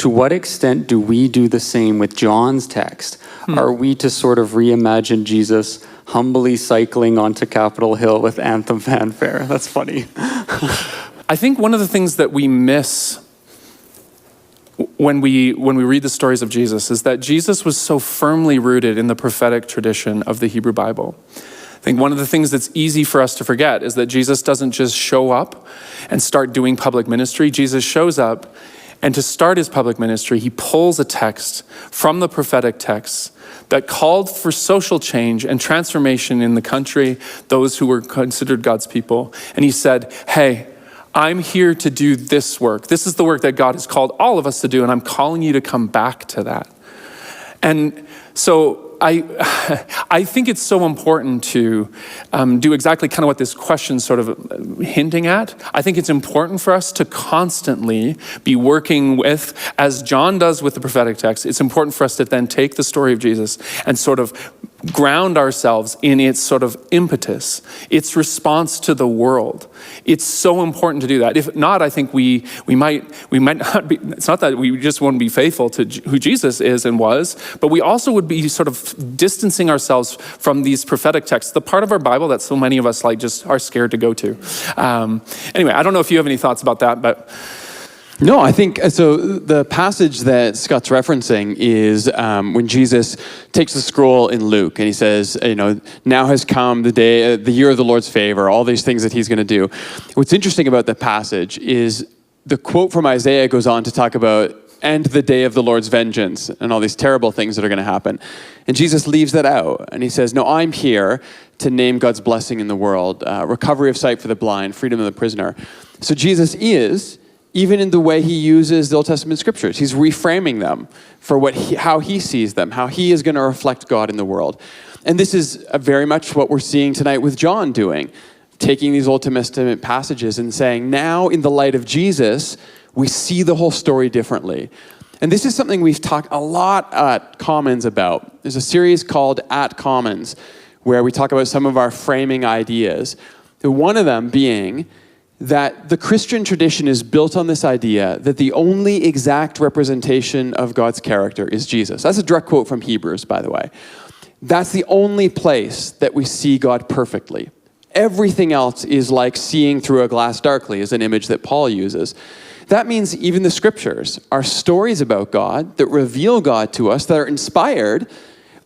to what extent do we do the same with John's text? Are we to sort of reimagine Jesus humbly cycling onto Capitol Hill with anthem fanfare? That's funny. I think one of the things that we miss when we read the stories of Jesus is that Jesus was so firmly rooted in the prophetic tradition of the Hebrew Bible. I think one of the things that's easy for us to forget is that Jesus doesn't just show up and start doing public ministry. Jesus shows up, and to start his public ministry, he pulls a text from the prophetic texts that called for social change and transformation in the country, those who were considered God's people. And he said, hey, I'm here to do this work. This is the work that God has called all of us to do, and I'm calling you to come back to that. And so I think it's so important to do exactly kind of what this question sort of hinting at. I think it's important for us to constantly be working with, as John does with the prophetic text, it's important for us to then take the story of Jesus and sort of ground ourselves in its sort of impetus, its response to the world. It's so important to do that. If not, I think we might not be, it's not that we just won't be faithful to who Jesus is and was, but we also would be sort of distancing ourselves from these prophetic texts, the part of our Bible that so many of us like just are scared to go to. Anyway, I don't know if you have any thoughts about that, but No, I think, so the passage that Scott's referencing is when Jesus takes the scroll in Luke and he says, now has come the day, the year of the Lord's favor, all these things that he's going to do. What's interesting about the passage is the quote from Isaiah goes on to talk about, and the day of the Lord's vengeance, and all these terrible things that are going to happen. And Jesus leaves that out, and he says, no, I'm here to name God's blessing in the world, recovery of sight for the blind, freedom of the prisoner. So Jesus is, even in the way he uses the Old Testament scriptures, he's reframing them for how he sees them, how he is going to reflect God in the world. And this is very much what we're seeing tonight with John doing, taking these Old Testament passages and saying, now in the light of Jesus, we see the whole story differently. And this is something we've talked a lot at Commons about. There's a series called At Commons, where we talk about some of our framing ideas. One of them being that the Christian tradition is built on this idea that the only exact representation of God's character is Jesus. That's a direct quote from Hebrews, by the way. That's the only place that we see God perfectly. Everything else is like seeing through a glass darkly, is an image that Paul uses. That means even the scriptures are stories about God that reveal God to us, that are inspired,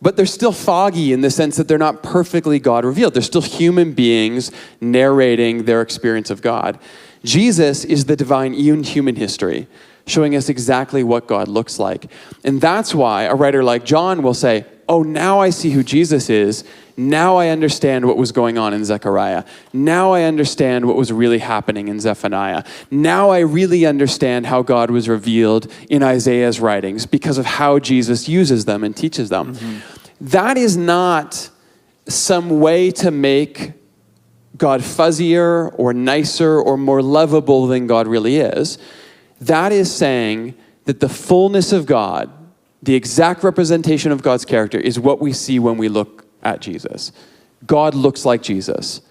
but they're still foggy in the sense that they're not perfectly God revealed. They're still human beings narrating their experience of God. Jesus is the divine in human history, showing us exactly what God looks like. And that's why a writer like John will say, oh, now I see who Jesus is. Now I understand what was going on in Zechariah. Now I understand what was really happening in Zephaniah. Now I really understand how God was revealed in Isaiah's writings because of how Jesus uses them and teaches them. Mm-hmm. That is not some way to make God fuzzier or nicer or more lovable than God really is. That is saying that the fullness of God, the exact representation of God's character, is what we see when we look at Jesus. God looks like Jesus.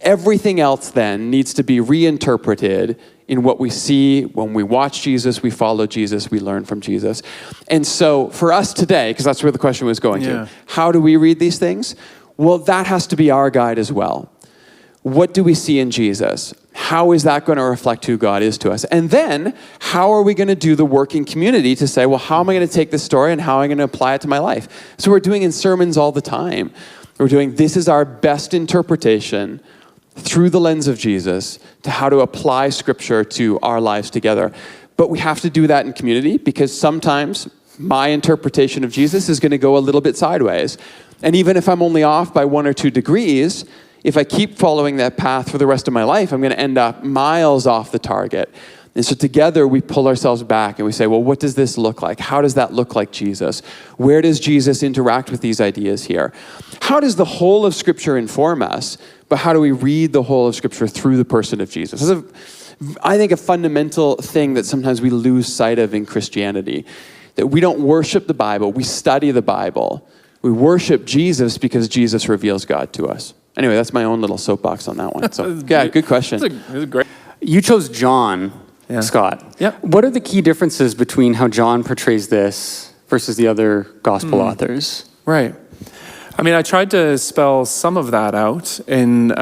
Everything else then needs to be reinterpreted in what we see when we watch Jesus, we follow Jesus, we learn from Jesus. And so for us today, because that's where the question was going to, how do we read these things? Well, that has to be our guide as well. What do we see in Jesus? How is that going to reflect who God is to us? And then, how are we going to do the work in community to say, well, how am I going to take this story and how am I going to apply it to my life? So we're doing in sermons all the time. We're doing, this is our best interpretation through the lens of Jesus to how to apply Scripture to our lives together. But we have to do that in community because sometimes my interpretation of Jesus is going to go a little bit sideways. And even if I'm only off by 1 or 2 degrees, if I keep following that path for the rest of my life, I'm going to end up miles off the target. And so together we pull ourselves back and we say, well, what does this look like? How does that look like Jesus? Where does Jesus interact with these ideas here? How does the whole of Scripture inform us? But how do we read the whole of Scripture through the person of Jesus? This is, I think, a fundamental thing that sometimes we lose sight of in Christianity. That we don't worship the Bible, we study the Bible. We worship Jesus because Jesus reveals God to us. Anyway, that's my own little soapbox on that one. So, yeah, good question. That's a great. You chose John Yeah. Scott. Yep. What are the key differences between how John portrays this versus the other gospel authors? Right. I mean, I tried to spell some of that out and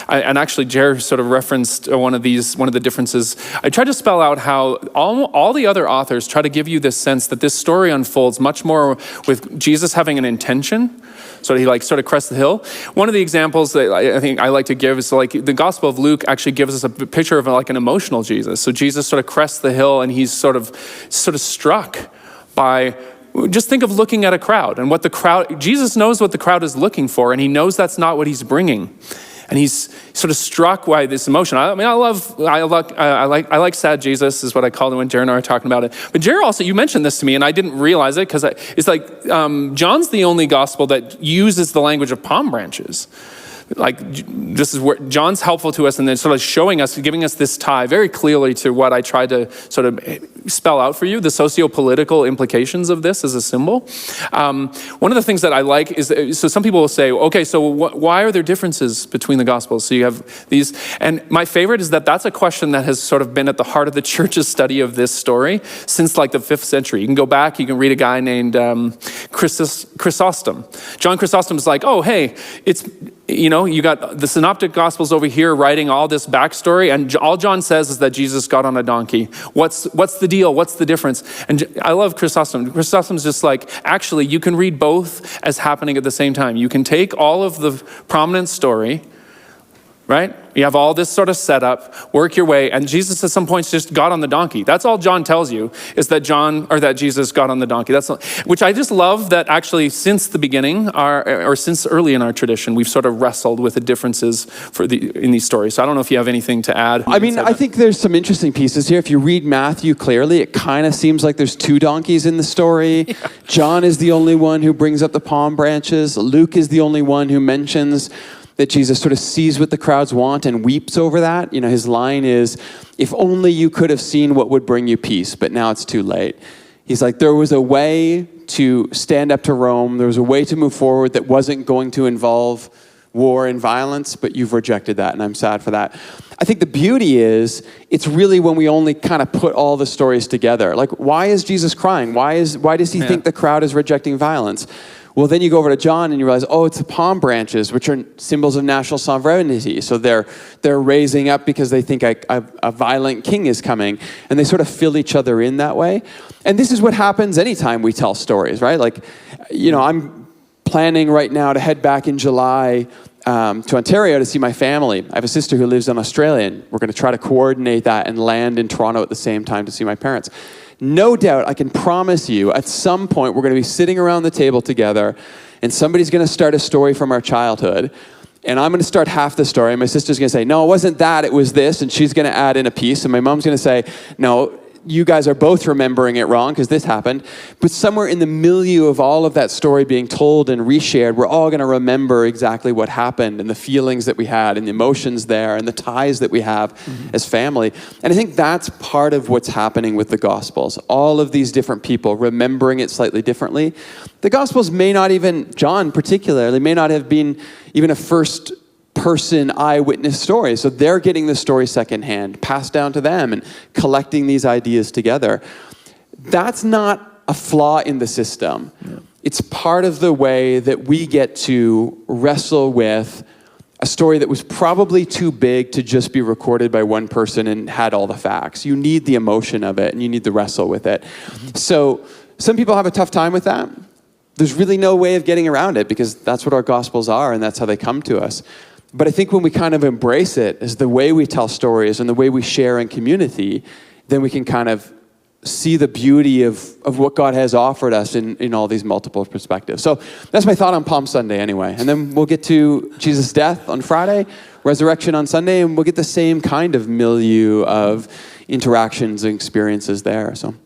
actually Jer sort of referenced one of the differences. I tried to spell out how all the other authors try to give you this sense that this story unfolds much more with Jesus having an intention. So he sort of crests the hill. One of the examples that I think I like to give is the Gospel of Luke actually gives us a picture of an emotional Jesus. So Jesus sort of crests the hill and he's sort of struck by, just think of looking at a crowd and Jesus knows what the crowd is looking for, and he knows that's not what he's bringing. And he's sort of struck by this emotion. I like sad Jesus is what I called it when Jared and I were talking about it. But Jared also, you mentioned this to me and I didn't realize it because it's John's the only gospel that uses the language of palm branches. This is where John's helpful to us and then sort of showing us, giving us this tie very clearly to what I tried to sort of spell out for you, the socio-political implications of this as a symbol. One of the things that I like is, so some people will say, okay, so why are there differences between the gospels? So you have these, and my favorite is that's a question that has sort of been at the heart of the church's study of this story since the 5th century. You can go back, you can read a guy named Chrysostom. John Chrysostom is oh, hey, you got the synoptic gospels over here writing all this backstory, and all John says is that Jesus got on a donkey. What's the deal? What's the difference? And I love Chrysostom. Chrysostom's just actually, you can read both as happening at the same time. You can take all of the prominent story, right? You have all this sort of setup, work your way, and Jesus at some points just got on the donkey. That's all John tells you, is that Jesus got on the donkey. Which I just love that actually since the beginning, or since early in our tradition, we've sort of wrestled with the differences in these stories. So I don't know if you have anything to add. I mean, I think there's some interesting pieces here. If you read Matthew clearly, it kind of seems like there's 2 donkeys in the story. Yeah. John is the only one who brings up the palm branches. Luke is the only one who mentions that Jesus sort of sees what the crowds want and weeps over that. His line is, if only you could have seen what would bring you peace, but now it's too late. He's there was a way to stand up to Rome. There was a way to move forward that wasn't going to involve war and violence, but you've rejected that, and I'm sad for that. I think the beauty is, it's really when we only kind of put all the stories together. Why is Jesus crying? Why does he think the crowd is rejecting violence? Well, then you go over to John and you realize, it's the palm branches, which are symbols of national sovereignty. So they're raising up because they think a violent king is coming, and they sort of fill each other in that way. And this is what happens anytime we tell stories, right? I'm planning right now to head back in July to Ontario to see my family. I have a sister who lives in Australia, and we're going to try to coordinate that and land in Toronto at the same time to see my parents. No doubt, I can promise you, at some point, we're going to be sitting around the table together, and somebody's going to start a story from our childhood, and I'm going to start half the story, and my sister's going to say, no, it wasn't that, it was this, and she's going to add in a piece, and my mom's going to say, no, you guys are both remembering it wrong because this happened. But somewhere in the milieu of all of that story being told and reshared, we're all going to remember exactly what happened and the feelings that we had and the emotions there and the ties that we have as family. And I think that's part of what's happening with the Gospels. All of these different people remembering it slightly differently. The Gospels may not even, John particularly, may not have been even a first person eyewitness story. So they're getting the story secondhand, passed down to them and collecting these ideas together. That's not a flaw in the system. Yeah. It's part of the way that we get to wrestle with a story that was probably too big to just be recorded by one person and had all the facts. You need the emotion of it and you need to wrestle with it. So some people have a tough time with that. There's really no way of getting around it because that's what our Gospels are and that's how they come to us. But I think when we kind of embrace it as the way we tell stories and the way we share in community, then we can kind of see the beauty of what God has offered us in all these multiple perspectives. So that's my thought on Palm Sunday anyway. And then we'll get to Jesus' death on Friday, resurrection on Sunday, and we'll get the same kind of milieu of interactions and experiences there. So